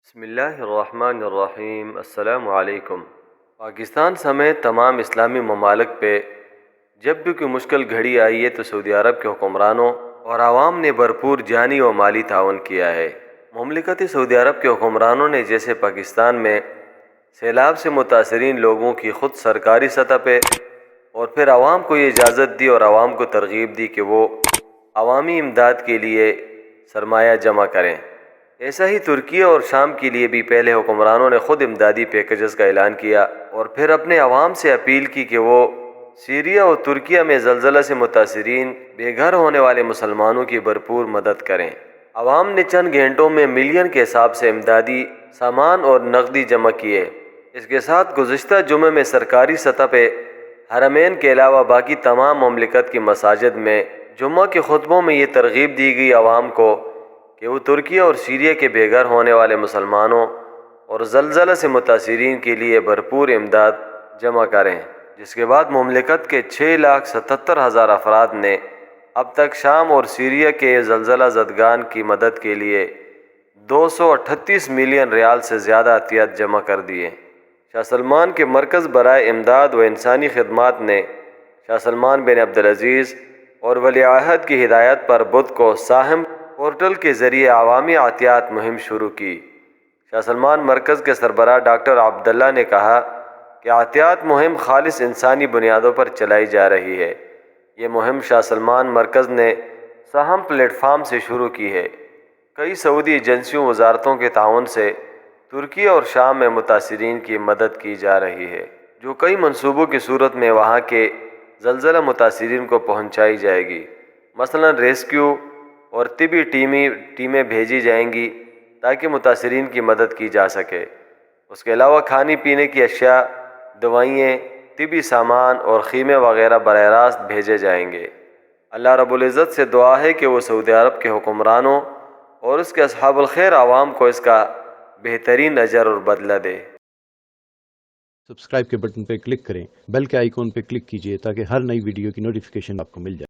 بسم اللہ الرحمن الرحیم۔ السلام علیکم۔ پاکستان سمیت تمام اسلامی ممالک پہ جب بھی کوئی مشکل گھڑی آئی ہے تو سعودی عرب کے حکمرانوں اور عوام نے بھرپور جانی و مالی تعاون کیا ہے۔ مملکت سعودی عرب کے حکمرانوں نے جیسے پاکستان میں سیلاب سے متاثرین لوگوں کی خود سرکاری سطح پہ اور پھر عوام کو یہ اجازت دی اور عوام کو ترغیب دی کہ وہ عوامی امداد کے لیے سرمایہ جمع کریں، ایسا ہی ترکیہ اور شام کے لیے بھی پہلے حکمرانوں نے خود امدادی پیکجز کا اعلان کیا اور پھر اپنے عوام سے اپیل کی کہ وہ سیریا اور ترکیہ میں زلزلہ سے متاثرین بے گھر ہونے والے مسلمانوں کی بھرپور مدد کریں۔ عوام نے چند گھنٹوں میں ملین کے حساب سے امدادی سامان اور نقدی جمع کیے۔ اس کے ساتھ گزشتہ جمعے میں سرکاری سطح پہ حرمین کے علاوہ باقی تمام مملکت کی مساجد میں جمعہ کے خطبوں میں یہ ترغیب دی گئی عوام کو کہ وہ ترکیہ اور سیریا کے بے گھر ہونے والے مسلمانوں اور زلزلہ سے متاثرین کے لیے بھرپور امداد جمع کریں، جس کے بعد مملکت کے 6,77,000 افراد نے اب تک شام اور سیریا کے زلزلہ زدگان کی مدد کے لیے 238 ملین ریال سے زیادہ عطیات جمع کر دیے۔ شاہ سلمان کے مرکز برائے امداد و انسانی خدمات نے شاہ سلمان بن عبدالعزیز اور ولی عہد کی ہدایت پر بدھ کو ساہم پورٹل کے ذریعے عوامی عطیات مہم شروع کی۔ شاہ سلمان مرکز کے سربراہ ڈاکٹر عبداللہ نے کہا کہ عطیات مہم خالص انسانی بنیادوں پر چلائی جا رہی ہے۔ یہ مہم شاہ سلمان مرکز نے ساہم پلیٹ فارم سے شروع کی ہے۔ کئی سعودی ایجنسیوں وزارتوں کے تعاون سے ترکیہ اور شام میں متاثرین کی مدد کی جا رہی ہے، جو کئی منصوبوں کی صورت میں وہاں کے زلزلہ متاثرین کو پہنچائی جائے گی۔ مثلا ریسکیو اور طبی ٹیمیں بھیجی جائیں گی تاکہ متاثرین کی مدد کی جا سکے۔ اس کے علاوہ کھانے پینے کی اشیاء، دوائیں، طبی سامان اور خیمے وغیرہ براہ راست بھیجے جائیں گے۔ اللہ رب العزت سے دعا ہے کہ وہ سعودی عرب کے حکمرانوں اور اس کے اصحاب الخیر عوام کو اس کا بہترین اجر اور بدلہ دے۔ سبسکرائب کے بٹن پہ کلک کریں، بیل کے آئیکن پہ کلک کیجئے تاکہ ہر نئی ویڈیو کی نوٹیفیکیشن آپ کو مل جائے۔